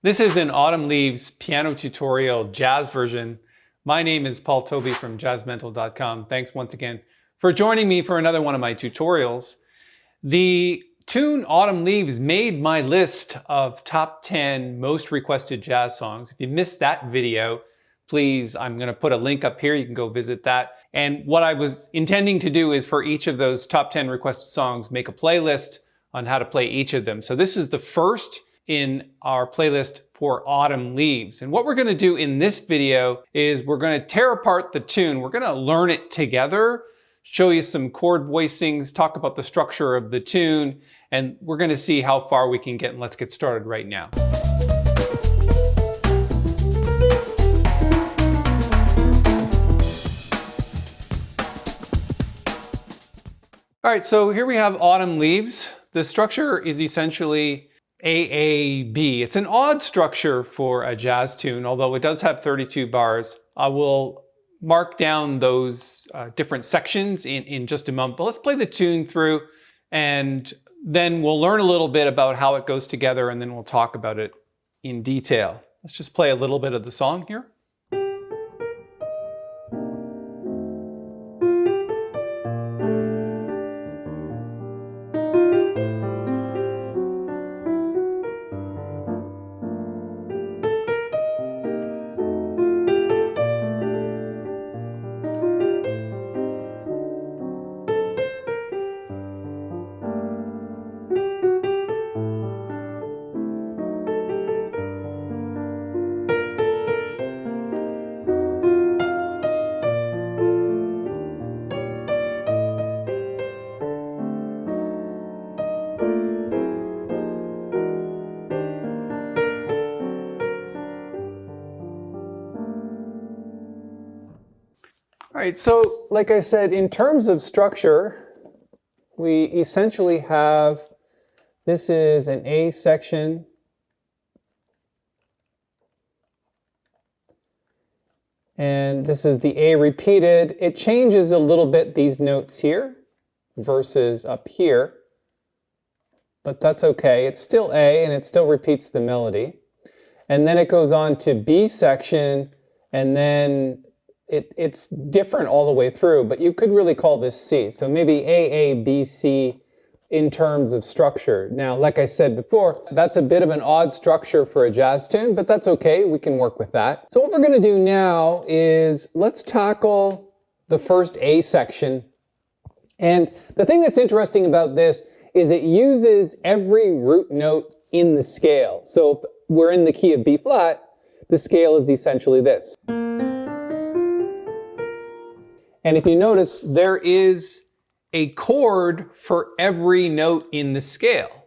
This is an Autumn Leaves piano tutorial jazz version. My name is Paul Tobey from jazzmental.com. Thanks once again for joining me for another one of my tutorials. The tune Autumn Leaves made my list of top 10 most requested jazz songs. If you missed that video, please, I'm going to put a link up here. You can go visit that. And what I was intending to do is for each of those top 10 requested songs, make a playlist on how to play each of them. So this is the first in our playlist for Autumn Leaves. And what we're going to do in this video is we're going to tear apart the tune. We're going to learn it together, show you some chord voicings, talk about the structure of the tune, and we're going to see how far we can get. And let's get started right now. All right, so here we have Autumn Leaves. The structure is essentially AAB. It's an odd structure for a jazz tune, although it does have 32 bars. I will mark down those different sections in just a moment, but let's play the tune through and then we'll learn a little bit about how it goes together and then we'll talk about it in detail. Let's just play a little bit of the song here. All right, so like I said, in terms of structure, we essentially have, this is an A section, and this is the A repeated. It changes a little bit, these notes here versus up here, but that's okay. It's still A and it still repeats the melody. And then it goes on to B section, and then it's different all the way through, but you could really call this C. So maybe A, A, B, C in terms of structure. Now, like I said before, that's a bit of an odd structure for a jazz tune, but that's okay. We can work with that. So what we're going to do now is let's tackle the first A section. And the thing that's interesting about this is it uses every root note in the scale. So if we're in the key of B flat, the scale is essentially this. And if you notice, there is a chord for every note in the scale.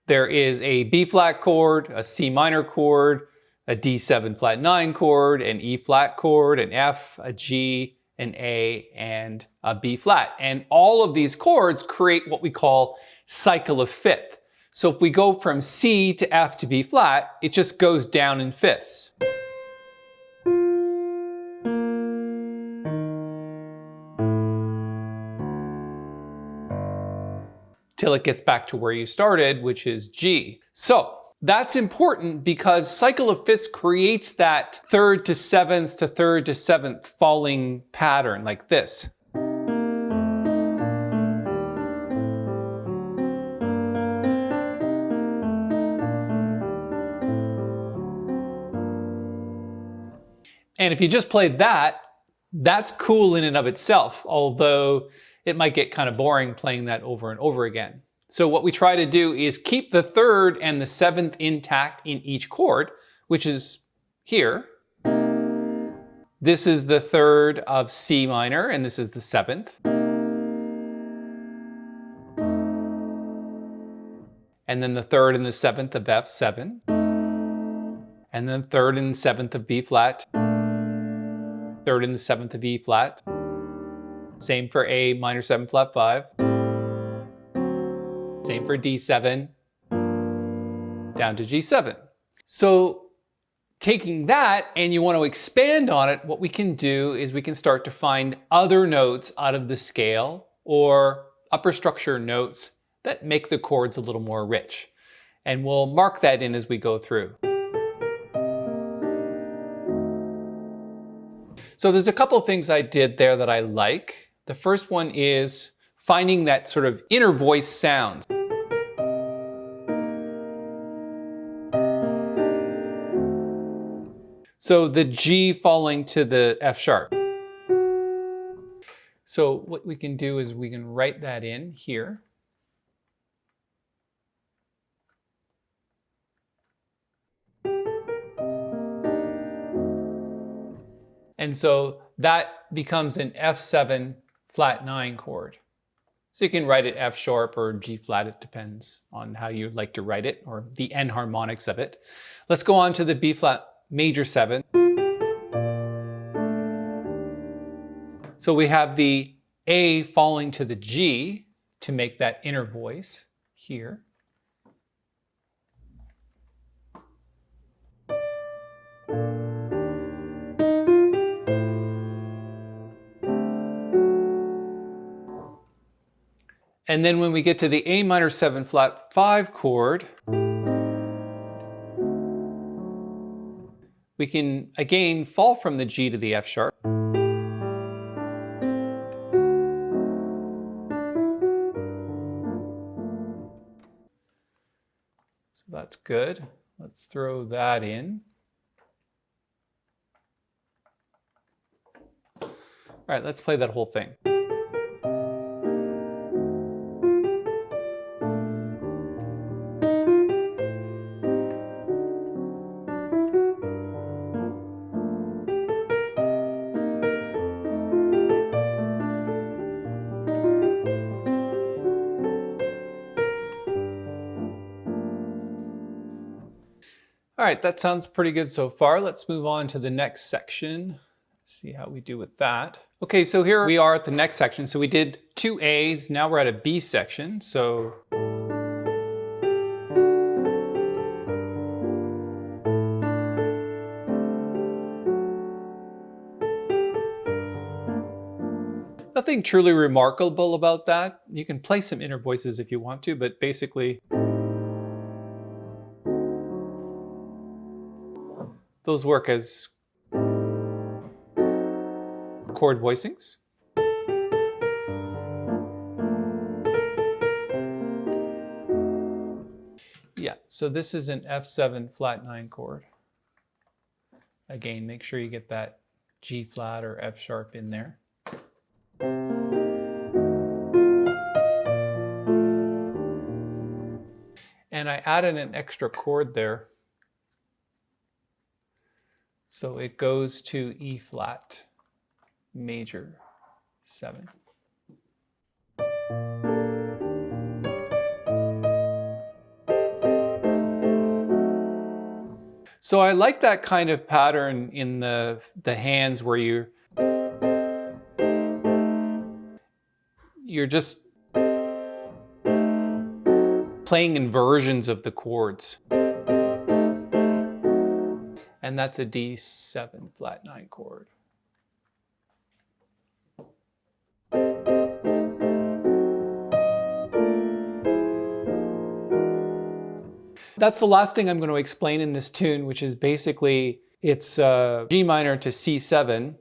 There is a B flat chord, a C minor chord, a D7 flat 9 chord, an E flat chord, an F, a G, an A, and a B flat. And all of these chords create what we call cycle of fifth. So if we go from C to F to B flat, it just goes down in fifths. Till it gets back to where you started, which is G. So that's important because cycle of fifths creates that third to seventh falling pattern like this. And if you just played that, that's cool in and of itself, although it might get kind of boring playing that over and over again. So what we try to do is keep the third and the seventh intact in each chord, which is here. This is the third of C minor, and this is the seventh. And then the third and the seventh of F7. And then third and seventh of B flat. Third and the seventh of E flat. Same for A minor 7 flat 5. Same for D7. Down to G7. So taking that and you want to expand on it, what we can do is we can start to find other notes out of the scale or upper structure notes that make the chords a little more rich. And we'll mark that in as we go through. So there's a couple of things I did there that I like. The first one is finding that sort of inner voice sound. So the G falling to the F sharp. So what we can do is we can write that in here. And so that becomes an F7 flat 9 chord. So you can write it F sharp or G flat, it depends on how you'd like to write it, or the N harmonics of it. Let's go on to the B flat major 7. So we have the A falling to the G to make that inner voice here. And then when we get to the A minor 7 flat 5 chord, we can again fall from the G to the F sharp. So that's good. Let's throw that in. All right, let's play that whole thing. All right, that sounds pretty good so far. Let's move on to the next section. See how we do with that. Okay, so here we are at the next section. So we did 2 A's, now we're at a B section. So nothing truly remarkable about that. You can play some inner voices if you want to, but basically those work as chord voicings. Yeah, so this is an F7 flat 9 chord. Again, make sure you get that G flat or F sharp in there. And I added an extra chord there. So it goes to E flat major 7. So I like that kind of pattern in the hands where you're just playing inversions of the chords. And that's a D7 flat 9 chord. That's the last thing I'm going to explain in this tune, which is basically it's G minor to C7.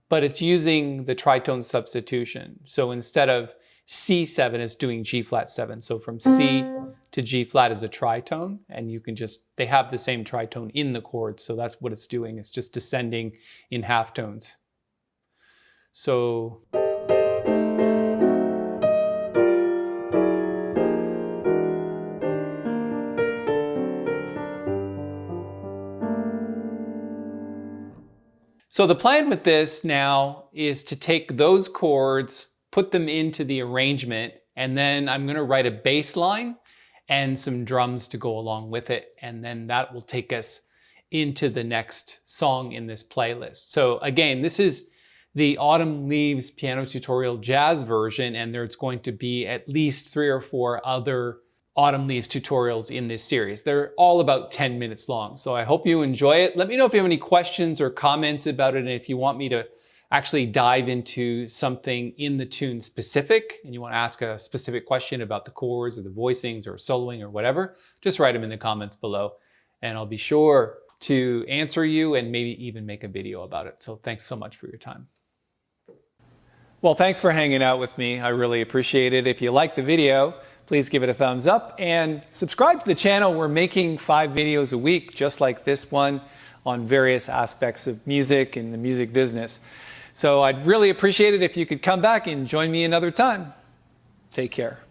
But it's using the tritone substitution. So instead of C7, it's doing G flat 7. So from C to G flat is a tritone, and you can just, they have the same tritone in the chord, so that's what it's doing. It's just descending in half tones. So so the plan with this now is to take those chords, put them into the arrangement, and then I'm going to write a bass line and some drums to go along with it. And then that will take us into the next song in this playlist. So again, this is the Autumn Leaves piano tutorial jazz version, and there's going to be at least 3 or 4 other Autumn Leaves tutorials in this series. They're all about 10 minutes long. So I hope you enjoy it. Let me know if you have any questions or comments about it, and if you want me to actually dive into something in the tune specific, and you want to ask a specific question about the chords or the voicings or soloing or whatever, just write them in the comments below, and I'll be sure to answer you and maybe even make a video about it. So thanks so much for your time. Well, thanks for hanging out with me. I really appreciate it. If you liked the video, please give it a thumbs up and subscribe to the channel. We're making 5 videos a week, just like this one, on various aspects of music and the music business. So I'd really appreciate it if you could come back and join me another time. Take care.